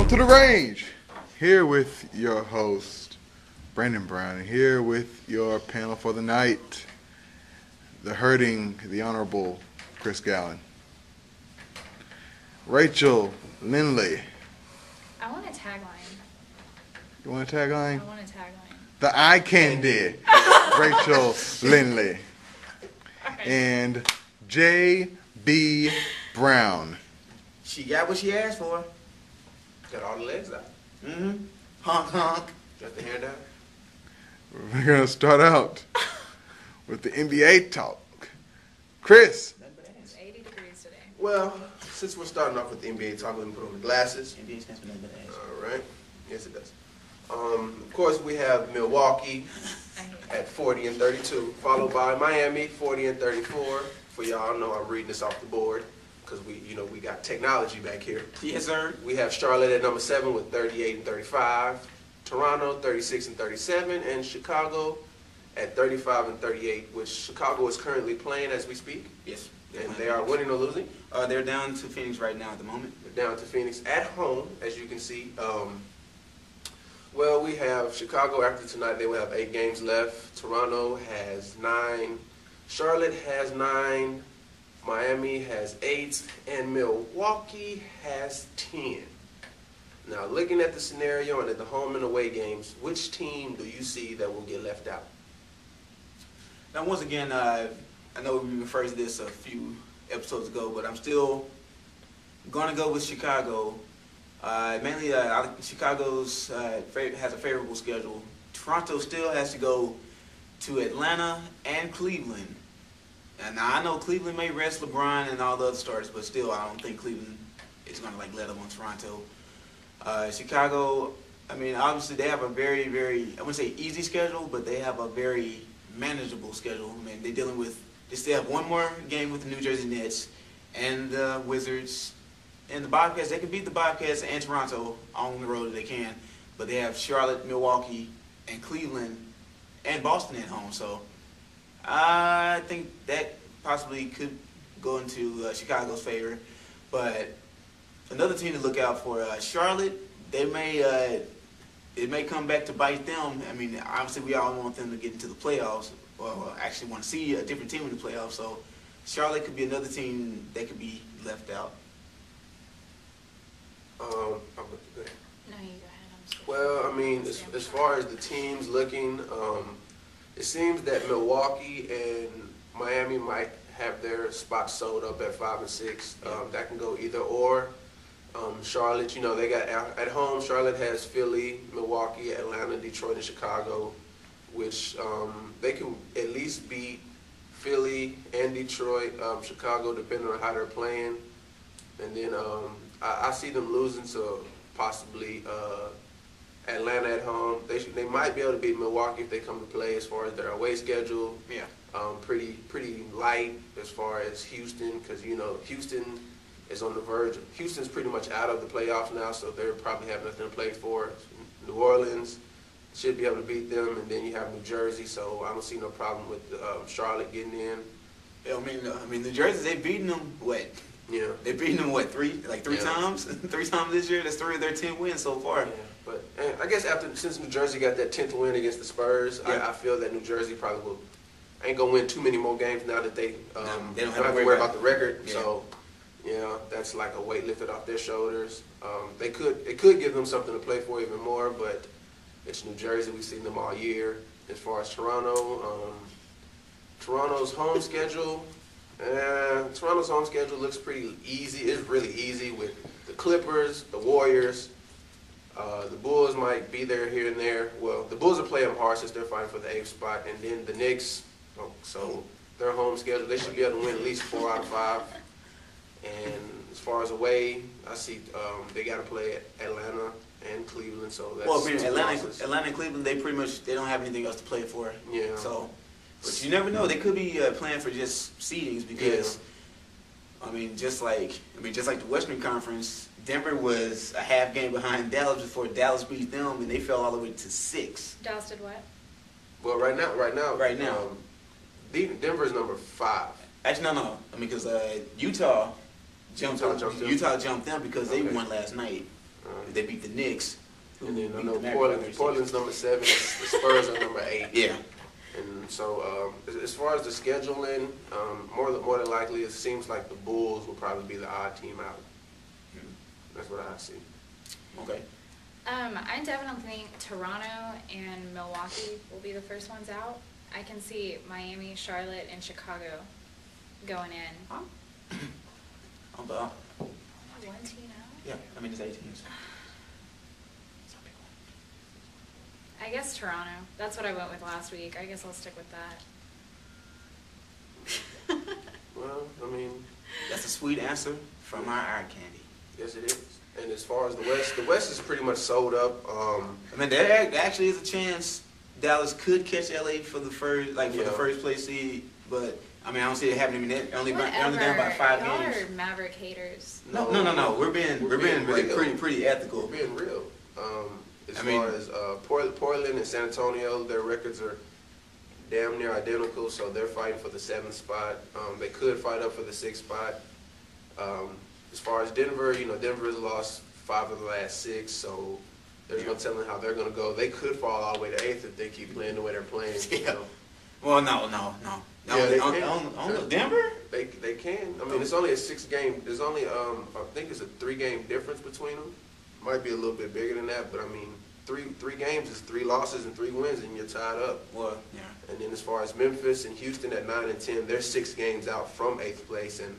Welcome to the range. Here with your host, Brandon Brown, and here with your panel for the night, the hurting, the honorable Chris Gallen, Rachel Lindley. I want a tagline. You want a tagline? I want a tagline. The eye candy, Rachel Lindley, and J.B. Brown. She got what she asked for. Got all the legs out. Honk, honk. Got the hair down. We're going to start out with the NBA talk. Chris. It's 80 degrees today. Well, since we're starting off with the NBA talk, let me put on the glasses. NBA stands for nothing but ass. All right. Yes, it does. Of course, we have Milwaukee at 40 and 32, followed by Miami, 40 and 34. For y'all know, I'm reading this off the board because we got technology back here. Yes, sir. We have Charlotte at number 7 with 38 and 35. Toronto, 36 and 37, and Chicago at 35 and 38, which Chicago is currently playing as we speak. Yes. And they are winning or losing. They're down to Phoenix right now at the moment. They're down to Phoenix at home, as you can see. Well, we have Chicago after tonight. They will have 8 games left. Toronto has 9. Charlotte has 9. Miami has 8. And Milwaukee has 10. Now, looking at the scenario and at the home and away games, which team do you see that will get left out? Now, once again, I know we referred to this a few episodes ago, but I'm still going to go with Chicago. Mainly, Chicago's has a favorable schedule. Toronto still has to go to Atlanta and Cleveland. And now I know Cleveland may rest LeBron and all the other starters, but still, I don't think Cleveland is going to let them on Toronto. Chicago, I mean, obviously they have a very, very, I wouldn't say easy schedule, but they have a very manageable schedule. I mean, they still have one more game with the New Jersey Nets and the Wizards. And the Bobcats, they can beat the Bobcats and Toronto on the road if they can, but they have Charlotte, Milwaukee, and Cleveland, and Boston at home. So I think that possibly could go into Chicago's favor. But another team to look out for, Charlotte, it may come back to bite them. I mean, obviously we all want them to get into the playoffs, or actually want to see a different team in the playoffs. So Charlotte could be another team that could be left out. Go ahead. No, you go ahead. I'm just Well, I mean, as far as the teams looking, it seems that Milwaukee and Miami might have their spots sold up at 5 and 6. That can go either or. Charlotte, they got at home. Charlotte has Philly, Milwaukee, Atlanta, Detroit, and Chicago, which they can at least beat Philly and Detroit, Chicago, depending on how they're playing. And then I see them losing to possibly Atlanta at home. They might be able to beat Milwaukee if they come to play as far as their away schedule. Yeah. Pretty light as far as Houston, because Houston is on the verge. Houston's pretty much out of the playoffs now, so they probably have nothing to play for. New Orleans should be able to beat them, and then you have New Jersey, so I don't see no problem with Charlotte getting in. Yeah, I mean, New Jersey, they've beaten them, what? Yeah. They've beaten them, what, three times? 3 times this year? That's 3 of their 10 wins so far. Yeah, but I guess since New Jersey got that 10th win against the Spurs, yeah. I feel that New Jersey probably ain't going to win too many more games now that they don't have have to worry about the record. Yeah. So, that's like a weight lifted off their shoulders. It could give them something to play for even more, but it's New Jersey. We've seen them all year. As far as Toronto, Toronto's home schedule, looks pretty easy. It's really easy with the Clippers, the Warriors. The Bulls might be there here and there. Well, the Bulls are playing them hard since they're fighting for the 8th spot, and then the Knicks. So their home schedule, they should be able to win at least 4 out of 5. And as far as away, I see they got to play Atlanta and Cleveland. So that's Atlanta and Cleveland, they don't have anything else to play for. Yeah. So, but you never know. They could be playing for just seedings because, just like the Western Conference, Denver was a half game behind Dallas before Dallas beat them, and they fell all the way to 6. Dallas did what? Well, right now, Denver's number 5. Actually, no. I mean, because Utah jumped them because they won last night. They beat the Knicks. And then I beat know the Mavericks. Portland's number 7. The Spurs are number 8. Yeah. And so as far as the scheduling, more than likely, it seems like the Bulls will probably be the odd team out. That's what I see. Okay. I definitely think Toronto and Milwaukee will be the first ones out. I can see Miami, Charlotte, and Chicago going in. Huh? About. One team out? Yeah, I mean, it's 8 teams. I guess Toronto. That's what I went with last week. I guess I'll stick with that. Well, I mean, That's a sweet answer from our eye candy. yes, it is. And as far as the West is pretty much sold up. I mean, there actually is a chance Dallas could catch LA for the first, for Yeah. the first place seed, but I mean, I don't see it happening. They're only down by Whatever. 5 Y'all games. are Maverick haters. No. We're being really real. pretty ethical. We're being real. As I mean- far as Portland and San Antonio, their records are damn near identical, so they're fighting for the 7th spot. They could fight up for the 6th spot. As far as Denver, Denver's lost 5 of the last 6, so there's no telling how they're going to go. They could fall all the way to 8th if they keep playing the way they're playing. Yeah. Well, no. Yeah, they On Denver? They can. I mean, it's only a 6-game. There's only I think it's a 3-game difference between them. Might be a little bit bigger than that, but I mean, three games is 3 losses and 3 wins, and you're tied up. Well, yeah. And then as far as Memphis and Houston at 9 and 10, they're 6 games out from 8th place, and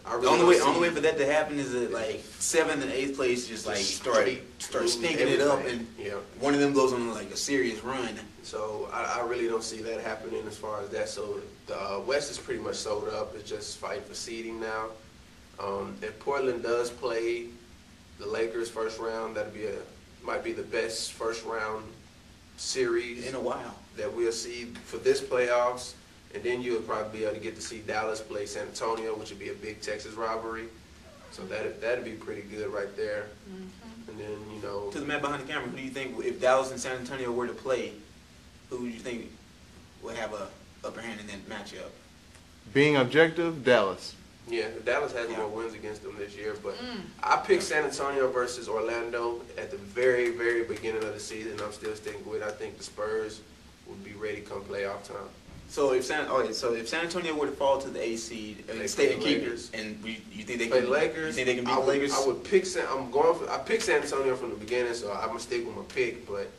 I really The only don't way see- for that to happen is that 7th and 8th place just start stinking it up, and yeah. one of them goes on a serious run. So I really don't see that happening as far as that. So the West is pretty much sold up. It's just fighting for seeding now. If Portland does play the Lakers first round, might be the best first round series In a while. that we'll see for this playoffs. And then you'll probably be able to get to see Dallas play San Antonio, which would be a big Texas rivalry. So that'd be pretty good right there. And then, To the man behind the camera, who do you think, if Dallas and San Antonio were to play, who would you think would have a upper hand in that matchup? Being objective, Dallas. yeah, Dallas has more wins against them this year. But I picked San Antonio versus Orlando at the very, very beginning of the season. I'm still sticking with it. I think the Spurs would be ready come playoff time. So if San Antonio were to fall to the 8th seed They and stay play and the keep Lakers. it, and you think they Play can? Lakers. You think they can beat I the would, Lakers? I would pick I picked San Antonio from the beginning, so I'm gonna stick with my pick. But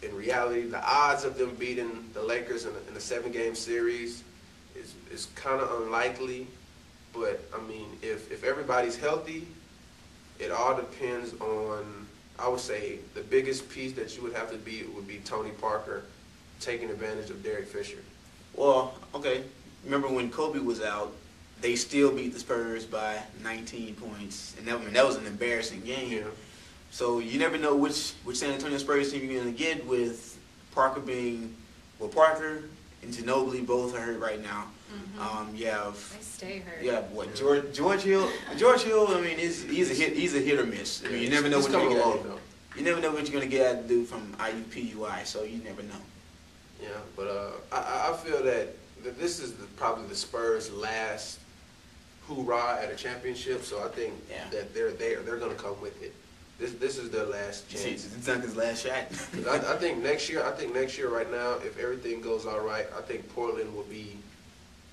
in reality, the odds of them beating the Lakers in a 7-game series is kind of unlikely. But I mean, if everybody's healthy, it all depends on. I would say the biggest piece that you would have to beat would be Tony Parker taking advantage of Derek Fisher. Well, okay. Remember when Kobe was out, they still beat the Spurs by 19 points, and that was an embarrassing game. Yeah. So you never know which San Antonio Spurs team you're going to get with Parker Parker and Ginobili both are hurt right now. You have They stay hurt. George Hill. George Hill. I mean, he's a hit or miss. I mean, you never know He's what you're coming going along, to though. You never know what you're going to get out of the dude from IUPUI. So you never know. Yeah, but I feel that this is probably the Spurs' last hoorah at a championship. So I think that they're going to come with it. This is their last chance. It's Duncan's last shot. 'Cause I think next year right now, if everything goes all right, I think Portland will be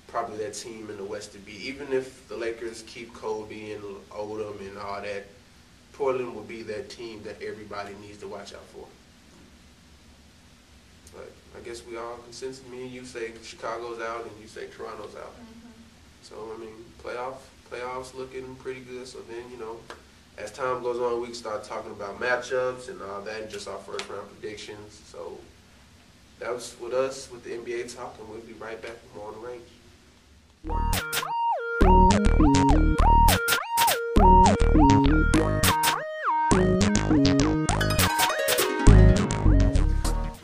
probably that team in the West to beat. Even if the Lakers keep Kobe and Odom and all that, Portland will be that team that everybody needs to watch out for. But I guess we all consensus. Me and you say Chicago's out, and you say Toronto's out. So I mean, playoffs looking pretty good. So then as time goes on, we can start talking about matchups and all that, and just our first round predictions. So that was with us with the NBA talk, and we'll be right back with more on the range.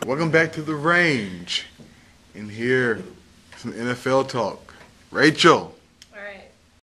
Welcome back to the range. And here, some NFL talk. Rachel,